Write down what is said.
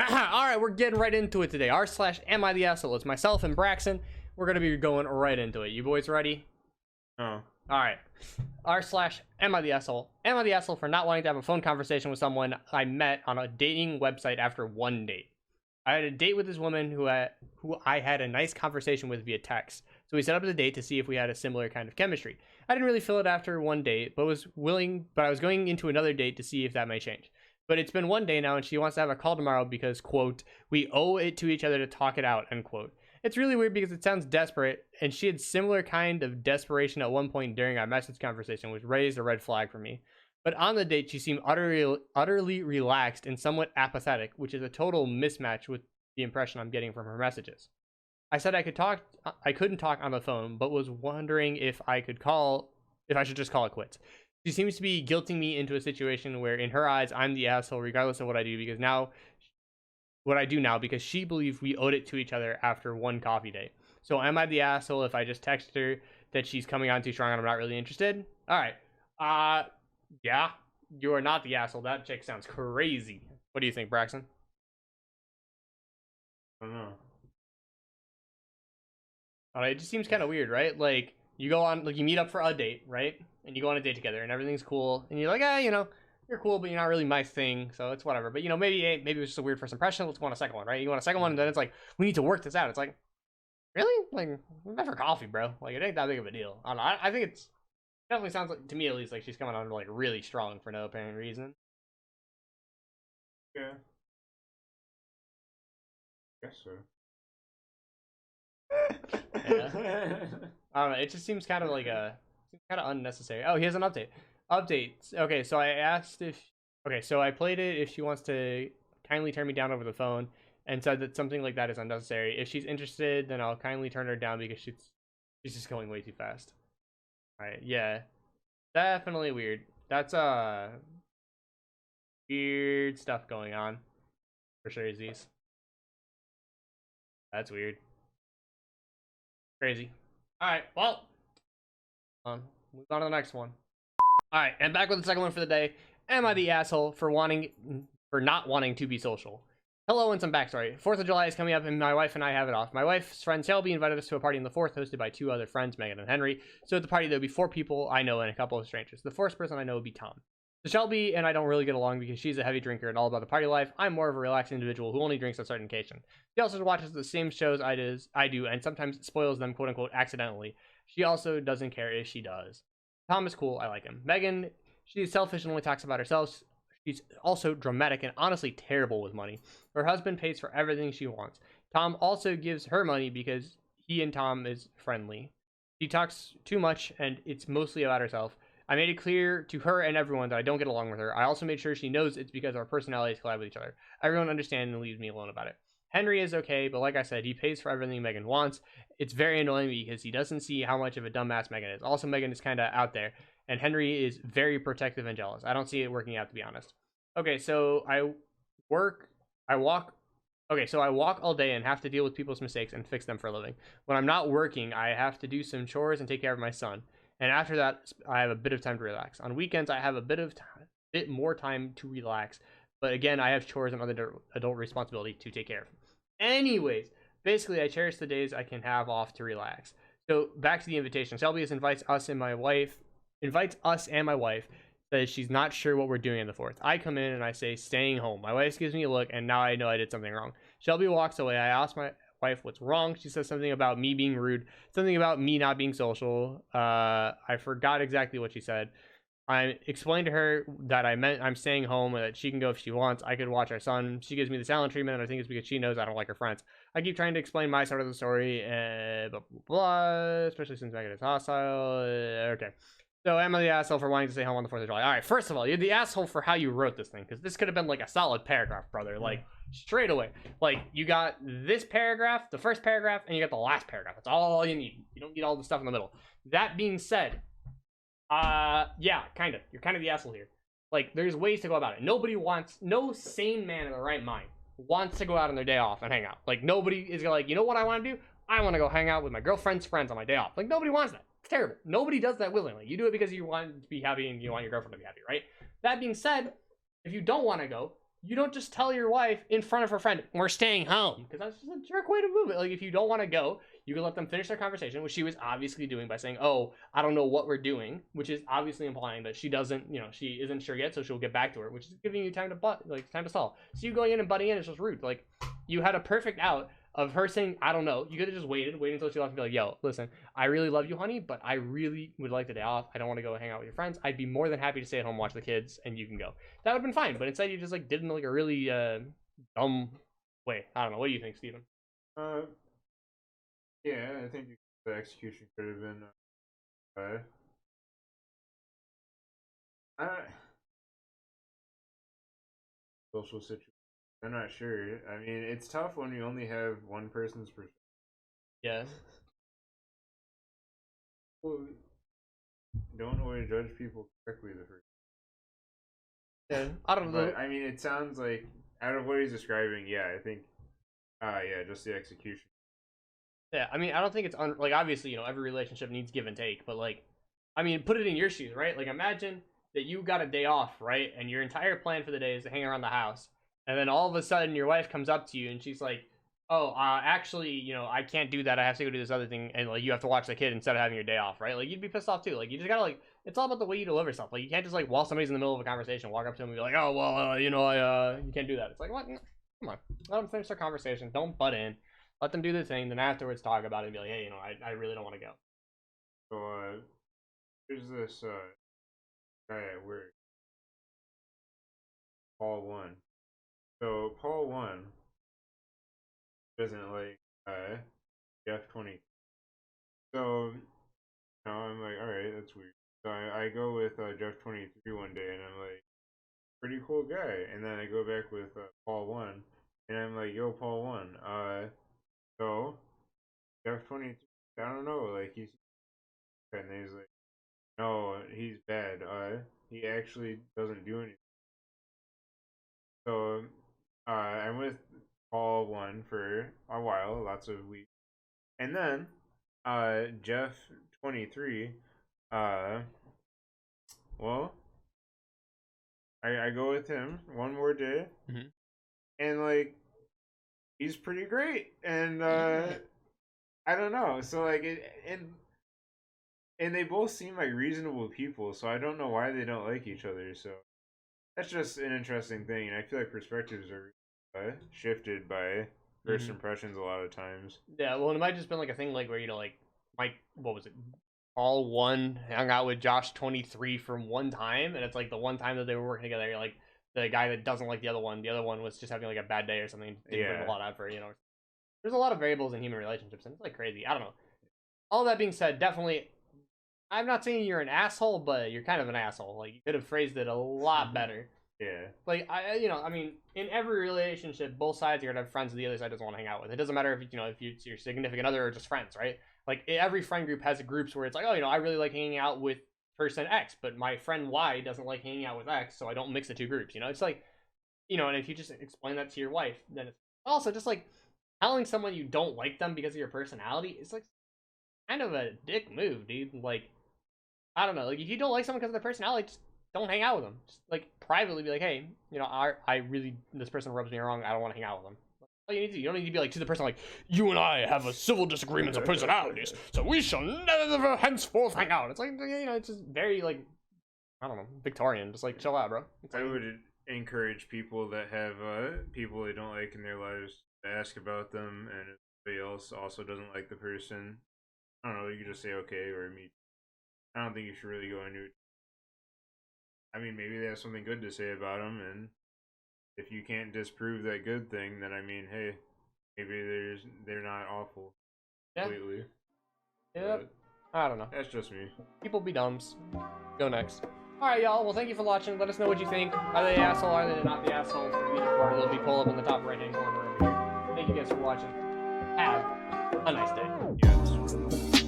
All right, we're getting right into it today. R/Am I the Asshole? It's myself and Braxton. We're gonna be going right into it. You boys ready? Oh. All right. R/Am I the Asshole? Am I the asshole for not wanting to have a phone conversation with someone I met on a dating website after one date? I had a date with this woman who I had a nice conversation with via text. So we set up the date to see if we had a similar kind of chemistry. I didn't really feel it after one date, but I was going into another date to see if that might change. But it's been one day now, and she wants to have a call tomorrow because, quote, we owe it to each other to talk it out, end quote. It's really weird because it sounds desperate, and she had similar kind of desperation at one point during our message conversation, which raised a red flag for me. But on the date, she seemed utterly relaxed and somewhat apathetic, which is a total mismatch with the impression I'm getting from her messages. I said I couldn't talk on the phone, but was wondering if I should just call it quits. She seems to be guilting me into a situation where, in her eyes, I'm the asshole, regardless of what I do, because she believes we owed it to each other after one coffee date. So, am I the asshole if I just text her that she's coming on too strong and I'm not really interested? All right. Yeah, you are not the asshole. That chick sounds crazy. What do you think, Braxton? I don't know. All right, it just seems kind of weird, right? Like, you meet up for a date, right? And you go on a date together and everything's cool. And you're like, you're cool, but you're not really my thing. So it's whatever. But, maybe it was just a weird first impression. Let's go on a second one, right? You want a second one, and then it's like, we need to work this out. It's like, really? Like, we're not for coffee, bro. Like, it ain't that big of a deal. I don't know. I think it's definitely sounds like, to me at least, like she's coming on like really strong for no apparent reason. Yeah. Guess so. Yeah. I don't know. It just seems kind of unnecessary. Oh, here's an update. Okay, so I played it if she wants to kindly turn me down over the phone and said that something like that is unnecessary. If she's interested, then I'll kindly turn her down because she's just going way too fast. All right, yeah. Definitely weird. That's weird stuff going on. For sure, these. That's weird. Crazy. Alright, well. Move on to the next one. Alright, and back with the second one for the day. Am I the asshole for not wanting to be social? Hello, and some backstory. 4th of July is coming up, and my wife and I have it off. My wife's friend Shelby invited us to a party on the 4th, hosted by 2 other friends, Megan and Henry. So at the party, there'll be 4 people I know and a couple of strangers. The 4th person I know will be Tom. So Shelby and I don't really get along because she's a heavy drinker and all about the party life. I'm more of a relaxed individual who only drinks on certain occasions. She also watches the same shows I do and sometimes spoils them, quote unquote, accidentally. She also doesn't care if she does. Tom is cool. I like him. Megan, she's selfish and only talks about herself. She's also dramatic and honestly terrible with money. Her husband pays for everything she wants. Tom also gives her money because he and Tom is friendly. She talks too much and it's mostly about herself. I made it clear to her and everyone that I don't get along with her. I also made sure she knows it's because our personalities collide with each other. Everyone understands and leaves me alone about it. Henry is okay, but like I said, he pays for everything Megan wants. It's very annoying because he doesn't see how much of a dumbass Megan is. Also, Megan is kind of out there, and Henry is very protective and jealous. I don't see it working out, to be honest. Okay, so I walk all day and have to deal with people's mistakes and fix them for a living. When I'm not working, I have to do some chores and take care of my son. And after that, I have a bit of time to relax. On weekends, I have a bit more time to relax. But again, I have chores and other adult responsibility to take care of. Anyways, basically, I cherish the days I can have off to relax. So back to the invitation. Shelby invites us and my wife. Says she's not sure what we're doing on the 4th. I come in and I say, staying home. My wife gives me a look, and now I know I did something wrong. Shelby walks away. I ask my wife what's wrong. She says something about me being rude, something about me not being social. I forgot exactly what she said. I explained to her that I meant I'm staying home and that she can go if she wants. I could watch our son. She gives me the silent treatment, and I think it's because she knows I don't like her friends. I keep trying to explain my side of the story, blah, blah, blah, especially since Megan is hostile. Okay. So, am I the asshole for wanting to stay home on the 4th of July? All right, first of all, you're the asshole for how you wrote this thing, because this could have been like a solid paragraph, brother. Like, straight away. Like, you got this paragraph, the first paragraph, and you got the last paragraph. That's all you need. You don't need all the stuff in the middle. That being said, yeah, kind of. You're kind of the asshole here. Like, there's ways to go about it. No sane man in the right mind wants to go out on their day off and hang out. Like, nobody is like, you know what I want to do? I want to go hang out with my girlfriend's friends on my day off. Like, nobody wants that. It's terrible. Nobody does that willingly. You do it because you want to be happy and you want your girlfriend to be happy, right? That being said, if you don't want to go, you don't just tell your wife in front of her friend, we're staying home, because that's just a jerk way to move it. Like, if you don't want to go, you can let them finish their conversation, which she was obviously doing by saying, oh, I don't know what we're doing, which is obviously implying that she doesn't, she isn't sure yet, so she'll get back to her, which is giving you time to stall. So you going in and butting in is just rude. Like, you had a perfect out of her saying, I don't know. You could have just waited until she left and be like, yo, listen, I really love you, honey, but I really would like the day off. I don't want to go hang out with your friends. I'd be more than happy to stay at home, watch the kids, and you can go. That would have been fine. But instead, you just like did it in like a really dumb way. I don't know. What do you think, Steven? Yeah, I think the execution could have been social situation. I'm not sure. I mean, it's tough when you only have one person's perspective. Yeah. Well, don't always judge people correctly the first. Yeah, I don't know. But I mean, it sounds like out of what he's describing, yeah, I think, yeah, just the execution. Yeah, I mean, I don't think it's like obviously, every relationship needs give and take, but like, I mean, put it in your shoes, right? Like, imagine that you got a day off, right, and your entire plan for the day is to hang around the house, and then all of a sudden your wife comes up to you and she's like, oh, actually, I can't do that. I have to go do this other thing, and like you have to watch the kid instead of having your day off, right? Like, you'd be pissed off too. Like, you just gotta like, it's all about the way you deliver stuff. Like, you can't just like while somebody's in the middle of a conversation, walk up to them and be like, oh well, you can't do that. It's like, what? Come on, let them finish their conversation. Don't butt in. Let them do their thing. Then afterwards, talk about it and be like, hey, I really don't want to go. So there's this guy at work, Paul 1. So Paul 1 doesn't like Jeff 20. So I'm like, all right, that's weird. So I go with Jeff 23 one day, and I'm like, pretty cool guy. And then I go back with Paul 1, and I'm like, yo, Paul 1. So Jeff 23, I don't know, like he's, and he's like, no, he's bad. He actually doesn't do anything. So I'm with Paul 1 for a while, lots of weeks. And then Jeff 23, well, I go with him one more day, and like he's pretty great, and I don't know. So like and they both seem like reasonable people, so I don't know why they don't like each other. So that's just an interesting thing, and I feel like perspectives are shifted by first impressions a lot of times. Yeah, well, it might just been like a thing like where like Mike, what was it? Paul 1 hung out with Josh 23 for one time, and it's like the one time that they were working together, like the guy that doesn't like the other one was just having like a bad day or something. Didn't bring a lot of effort, There's a lot of variables in human relationships, and it's like crazy. I don't know. All that being said, definitely, I'm not saying you're an asshole, but you're kind of an asshole. Like, you could have phrased it a lot better. Yeah. Like, I mean, in every relationship, both sides are gonna have friends that the other side doesn't want to hang out with. It doesn't matter if it's your significant other or just friends, right? Like, every friend group has groups where it's like, oh, I really like hanging out with person X, but my friend Y doesn't like hanging out with X, so I don't mix the two groups. It's like, and if you just explain that to your wife, then it's also just like telling someone you don't like them because of your personality is like kind of a dick move, dude. Like, I don't know. Like, if you don't like someone because of their personality, just don't hang out with them. Just like privately be like, hey, I really, this person rubs me wrong. I don't want to hang out with them. All you need to do. You don't need to be like to the person like, you and I have a civil disagreements of personalities, so we shall never henceforth hang out. It's like, it's just very like, I don't know, Victorian. Just like chill out, bro. I would encourage people that have people they don't like in their lives to ask about them, and if somebody else also doesn't like the person, I don't know, you can just say okay or me. I don't think you should really go into it. I mean, maybe they have something good to say about them, and if you can't disprove that good thing, then I mean, hey, maybe they're not awful completely. Yeah. I don't know. That's just me. People be dumbs. Go next. Alright, y'all. Well, thank you for watching. Let us know what you think. Are they asshole? Are they not the assholes? For either part, they'll be pulled up in the top right-hand corner over here. Thank you guys for watching. Have a nice day. Yes.